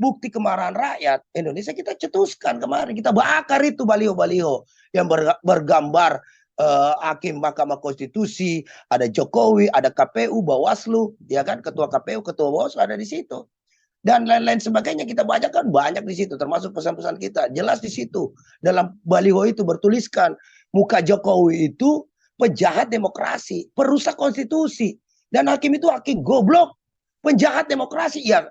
bukti kemarahan rakyat Indonesia kita cetuskan kemarin, kita bakar itu baliho-baliho yang bergambar hakim Mahkamah Konstitusi, ada Jokowi, ada KPU, Bawaslu, ya kan, ketua KPU, ketua Bawaslu ada di situ. Dan lain-lain sebagainya kita bacakan banyak di situ, termasuk pesan-pesan kita. Jelas di situ. Dalam baliho itu bertuliskan, muka Jokowi itu penjahat demokrasi, perusak konstitusi. Dan hakim itu hakim goblok, penjahat demokrasi. Ya,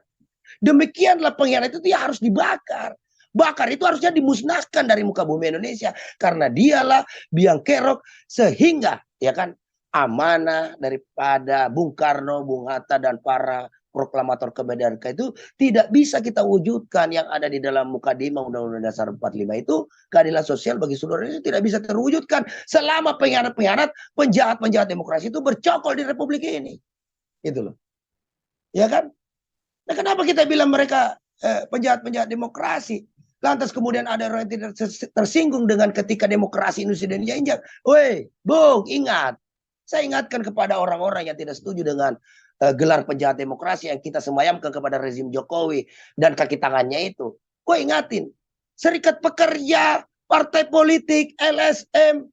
demikianlah pengkhianat itu ya harus dibakar. Bakar itu harusnya dimusnahkan dari muka bumi Indonesia. Karena dialah biang kerok sehingga ya kan amanah daripada Bung Karno, Bung Hatta, dan para proklamator kemerdekaan itu tidak bisa kita wujudkan yang ada di dalam Mukadimah Undang-Undang Dasar 45 itu. Keadilan sosial bagi seluruh Indonesia tidak bisa terwujudkan selama pengkhianat-pengkhianat, penjahat-penjahat demokrasi itu bercokol di Republik ini. Itu loh. Ya kan? Nah, kenapa kita bilang mereka penjahat-penjahat demokrasi? Lantas kemudian ada orang yang tidak tersinggung dengan ketika demokrasi Indonesia diinjak. Woi, Bung, ingat. Saya ingatkan kepada orang-orang yang tidak setuju dengan gelar penjahat demokrasi yang kita semayamkan kepada rezim Jokowi dan kaki tangannya itu. Gue ingatin, serikat pekerja, partai politik, LSM,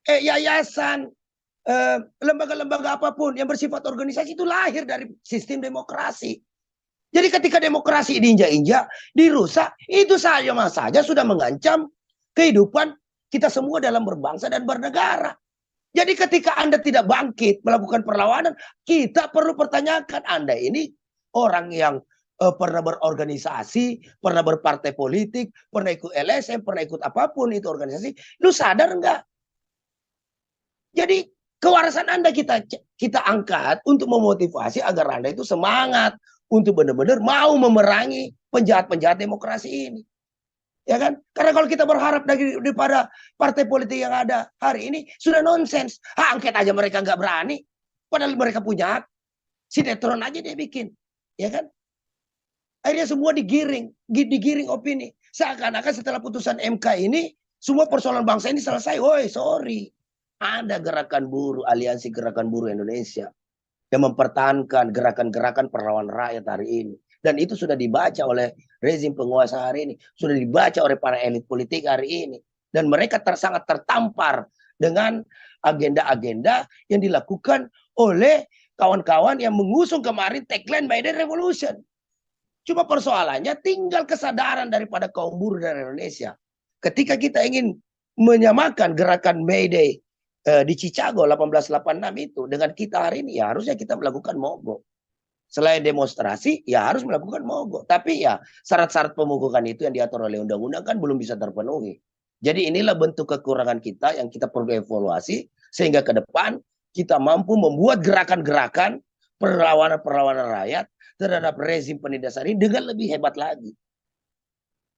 yayasan, lembaga-lembaga apapun yang bersifat organisasi itu lahir dari sistem demokrasi. Jadi ketika demokrasi diinjak-injak, dirusak, itu saja sudah mengancam kehidupan kita semua dalam berbangsa dan bernegara. Jadi ketika Anda tidak bangkit melakukan perlawanan, kita perlu pertanyakan, Anda ini orang yang pernah berorganisasi, pernah berpartai politik, pernah ikut LSM, pernah ikut apapun itu organisasi, lu sadar enggak? Jadi kewarasan Anda kita angkat untuk memotivasi agar Anda itu semangat untuk benar-benar mau memerangi penjahat-penjahat demokrasi ini. Ya kan? Karena kalau kita berharap daripada partai politik yang ada hari ini sudah nonsens. Hak angket aja mereka nggak berani. Padahal mereka punya hak. Sinetron aja dia bikin. Ya kan? Akhirnya semua digiring opini. Seakan-akan setelah putusan MK ini, semua persoalan bangsa ini selesai. Woi, sorry. Ada gerakan buruh, aliansi gerakan buruh Indonesia yang mempertahankan gerakan-gerakan perlawanan rakyat hari ini. Dan itu sudah dibaca oleh rezim penguasa hari ini. Sudah dibaca oleh para elit politik hari ini. Dan mereka sangat tertampar dengan agenda-agenda yang dilakukan oleh kawan-kawan yang mengusung kemarin tagline May Day Revolution. Cuma persoalannya tinggal kesadaran daripada kaum buruh dari Indonesia. Ketika kita ingin menyamakan gerakan May Day di Chicago 1886 itu dengan kita hari ini, ya harusnya kita melakukan mogok. Selain demonstrasi, ya harus melakukan mogok. Tapi ya syarat-syarat pemogokan itu yang diatur oleh undang-undang kan belum bisa terpenuhi. Jadi inilah bentuk kekurangan kita yang kita perlu evaluasi. Sehingga ke depan kita mampu membuat gerakan-gerakan perlawanan-perlawanan rakyat terhadap rezim penindasan ini dengan lebih hebat lagi.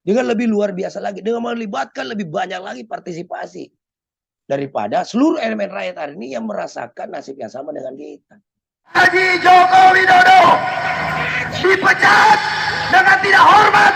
Dengan lebih luar biasa lagi. Dengan melibatkan lebih banyak lagi partisipasi. Daripada seluruh elemen rakyat hari ini yang merasakan nasib yang sama dengan kita. Haji Joko Widodo dipecat dengan tidak hormat